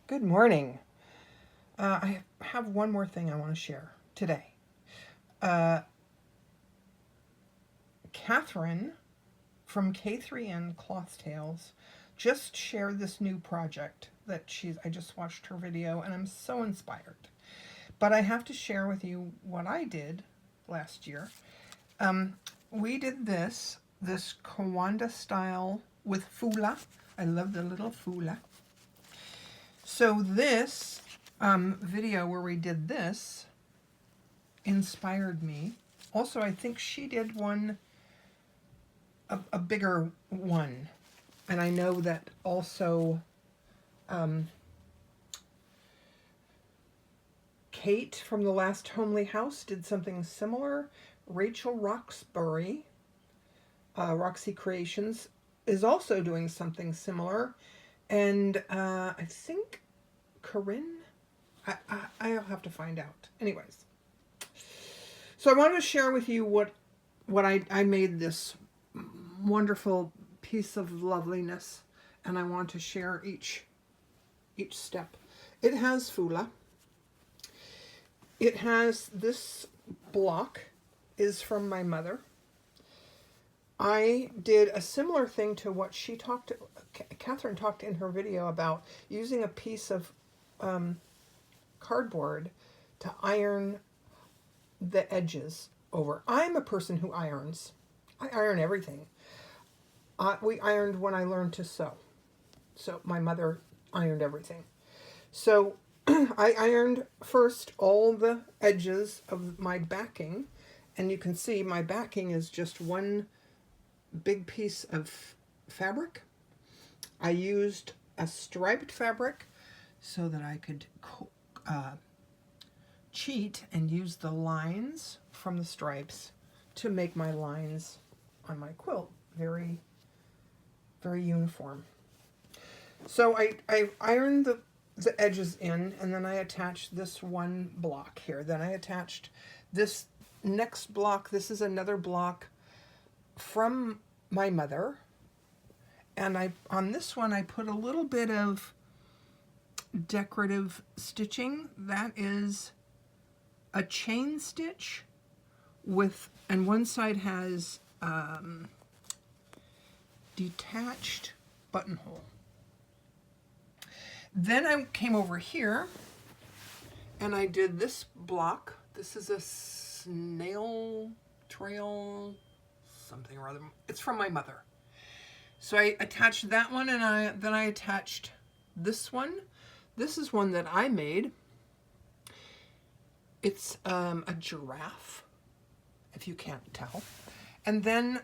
Good morning. I have one more thing I want to share today. Uh, Catherine from K3N Cloth Tales just shared this new project that I just watched her video and I'm so inspired. But I have to share with you what I did last year. We did this Kawanda style with fula. I love the little fula. So this video where we did this inspired me. Also, I think she did one, a bigger one. And I know that also Kate from the Last Homely House did something similar. Rachel Roxbury, Roxy Creations, is also doing something similar. And I think Corinne, I'll have to find out. Anyways, so I wanted to share with you what I made this wonderful piece of loveliness, and I want to share each step. It has fula. It has this block is from my mother. I did a similar thing to what Catherine talked in her video about using a piece of cardboard to iron the edges over. I'm a person who irons. I iron everything. We ironed when I learned to sew. So my mother ironed everything. So I ironed first all the edges of my backing, and you can see my backing is just one big piece of fabric. I used a striped fabric so that I could cheat and use the lines from the stripes to make my lines on my quilt very, very uniform. So I ironed the edges in, and then I attached this one block here. Then I attached this next block. This is another block from my mother, and on this one I put a little bit of decorative stitching. That is a chain stitch and one side has detached buttonhole. Then I came over here and I did this block. This is a snail trail something or other. It's from my mother. So I attached that one, and then I attached this one. This is one that I made. It's a giraffe, if you can't tell. And then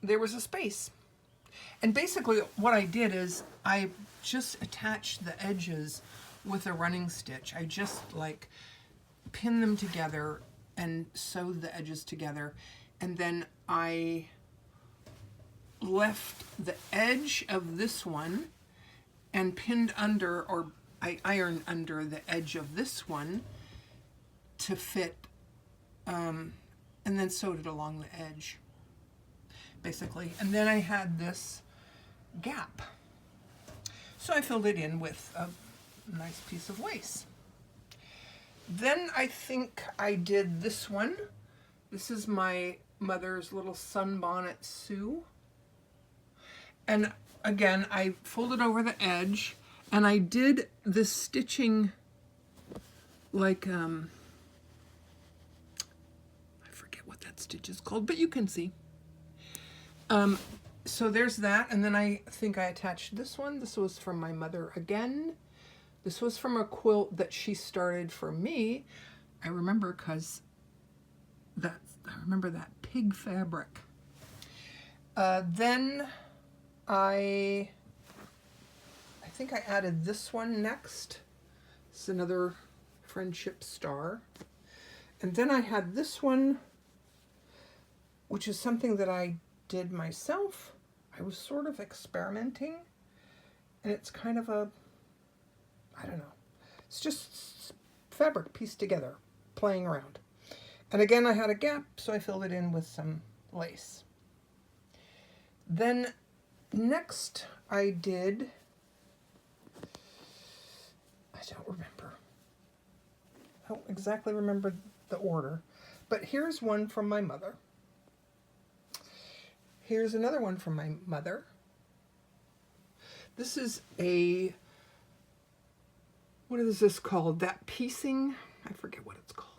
there was a space. And basically what I did is I just attached the edges with a running stitch. I just like pinned them together and sewed the edges together. And then I left the edge of this one and pinned under, or I ironed under the edge of this one to fit, and then sewed it along the edge, basically. And then I had this gap. So I filled it in with a nice piece of lace. Then I think I did this one. This is my mother's little sunbonnet Sue. And again, I folded over the edge, and I did this stitching like, I forget what that stitch is called, but you can see. So there's that, and then I think I attached this one. This was from my mother again. This was from a quilt that she started for me. I remember because I remember that pig fabric. Then I think I added this one next. It's another friendship star. And then I had this one, which is something that I did myself. I was sort of experimenting, and it's kind of a, I don't know, it's just fabric pieced together, playing around. And again, I had a gap, so I filled it in with some lace. Then next I did don't exactly remember the order. But here's one from my mother. Here's another one from my mother. This is a, what is this called? That piecing? I forget what it's called.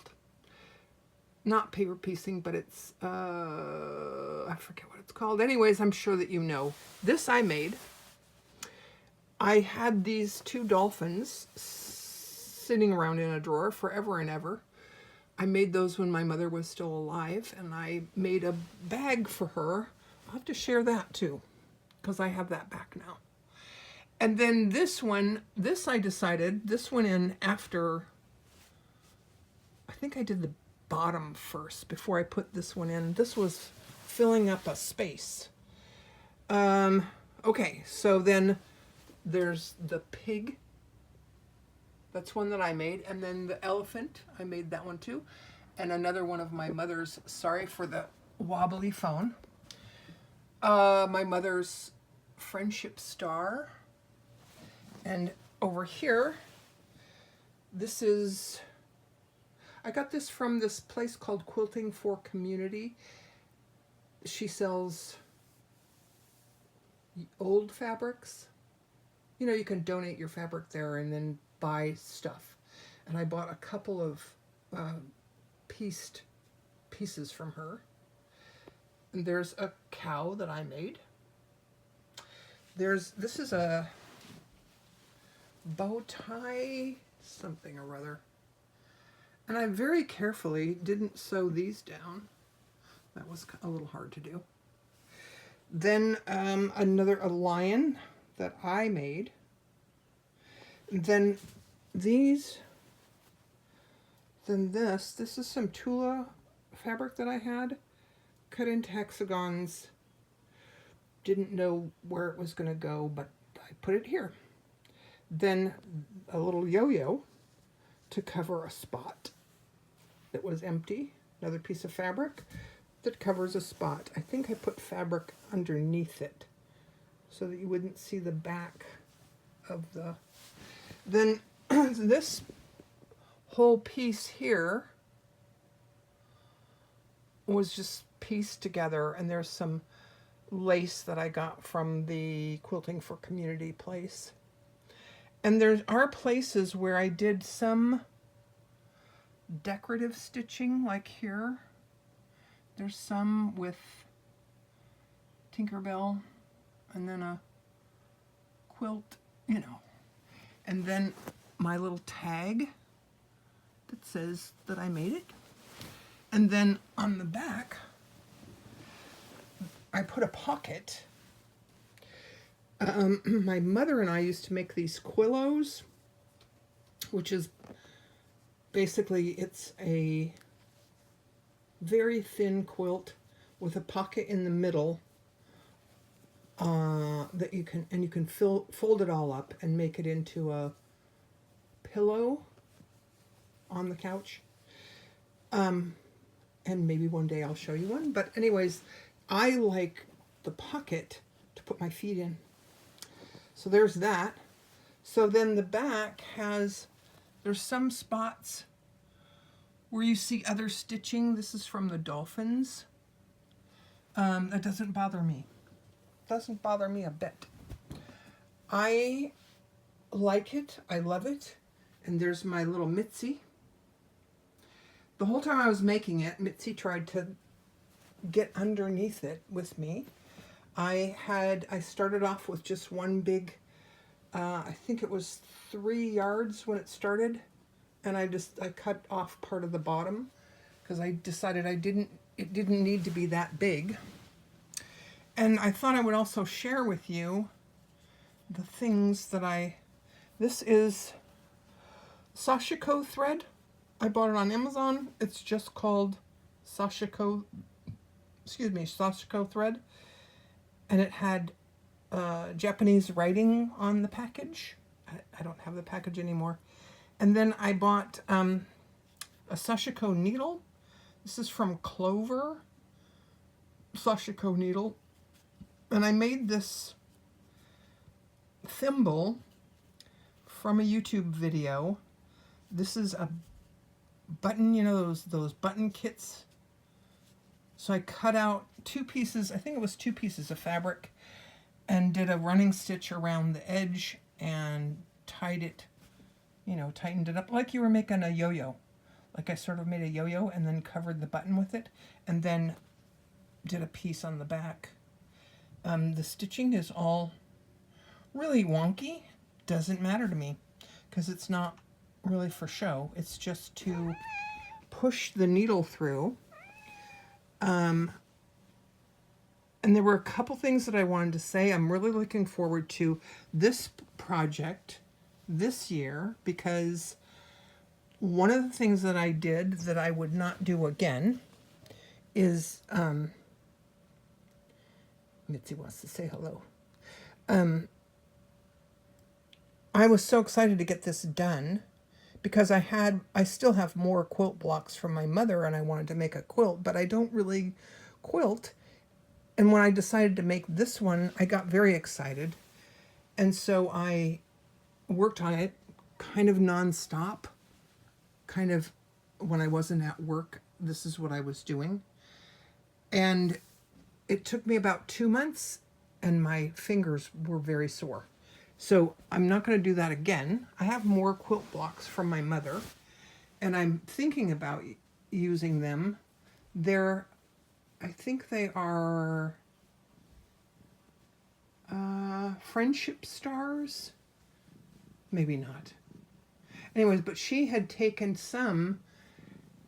Not paper piecing, but it's, I forget what it's called. Anyways, I'm sure that you know. This I made. I had these two dolphins sitting around in a drawer forever and ever. I made those when my mother was still alive, and I made a bag for her. I'll have to share that too, because I have that back now. And then this one, I decided, this went in after, I think I did the bottom first before I put this one in. This was filling up a space. Okay, so then there's the pig. That's one that I made. And then the elephant, I made that one too. And another one of my mother's, sorry for the wobbly phone. My mother's friendship star. And over here, this is, I got this from this place called Quilting for Community. She sells old fabrics. You know, you can donate your fabric there and then buy stuff. And I bought a couple of pieced pieces from her. And there's a cow that I made. This is a bow tie something or other. And I very carefully didn't sew these down. That was a little hard to do. Then a lion that I made. And then these, then this is some Tula fabric that I had cut into hexagons. Didn't know where it was going to go, but I put it here. Then a little yo-yo to cover a spot that was empty. Another piece of fabric that covers a spot. I think I put fabric underneath it so that you wouldn't see the back of the... Then this whole piece here was just pieced together, and there's some lace that I got from the Quilting for Community place. And there are places where I did some decorative stitching, like here. There's some with Tinkerbell, and then a quilt, you know. And then my little tag that says that I made it. And then on the back, I put a pocket. My mother and I used to make these quillos, which is basically, it's a very thin quilt with a pocket in the middle that you can fold it all up and make it into a pillow on the couch. And maybe one day I'll show you one. But anyways, I like the pocket to put my feet in. So there's that. So then the back there's some spots where you see other stitching. This is from the dolphins. That doesn't bother me. Doesn't bother me a bit. I like it. I love it. And there's my little Mitzi. The whole time I was making it, Mitzi tried to get underneath it with me. I started off with just one big, I think it was 3 yards when it started. And I cut off part of the bottom because I decided it didn't need to be that big. And I thought I would also share with you the things that this is Sashiko thread. I bought it on Amazon. It's just called Sashiko thread. And it had Japanese writing on the package. I don't have the package anymore. And then I bought a Sashiko needle. This is from Clover Sashiko needle. And I made this thimble from a YouTube video. This is a button, you know, those button kits. So I cut out 2 pieces, I think it was 2 pieces of fabric, and did a running stitch around the edge and tied it, you know, tightened it up like you were making a yo-yo. Like I sort of made a yo-yo and then covered the button with it, and then did a piece on the back. The stitching is all really wonky. Doesn't matter to me because it's not really for show. It's just to push the needle through. And there were a couple things that I wanted to say. I'm really looking forward to this project this year because one of the things that I did that I would not do again is, Mitzi wants to say hello. I was so excited to get this done because I still have more quilt blocks from my mother and I wanted to make a quilt, but I don't really quilt. And when I decided to make this one, I got very excited. And so I worked on it kind of nonstop, kind of when I wasn't at work. This is what I was doing. And it took me about 2 months and my fingers were very sore. So I'm not going to do that again. I have more quilt blocks from my mother and I'm thinking about using them. I think they are friendship stars. Maybe not. Anyways, but she had taken some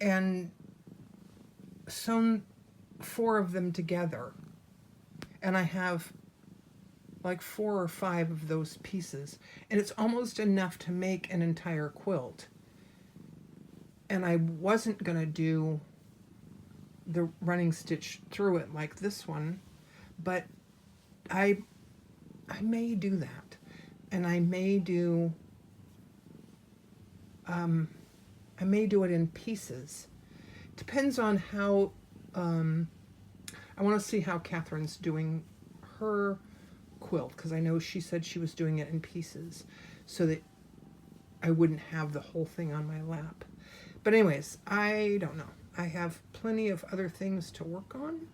and sewn 4 of them together. And I have like 4 or 5 of those pieces. And it's almost enough to make an entire quilt. And I wasn't going to do the running stitch through it like this one, but I may do that. And I may do it in pieces. Depends on how, I want to see how Catherine's doing her quilt, because I know she said she was doing it in pieces so that I wouldn't have the whole thing on my lap. But anyways, I don't know. I have plenty of other things to work on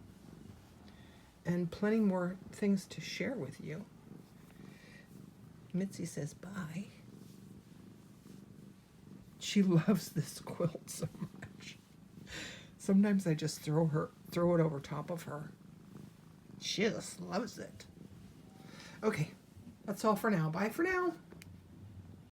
and plenty more things to share with you. Mitzi says bye. She loves this quilt so much. Sometimes I just throw it over top of her. She just loves it. Okay, that's all for now. Bye for now.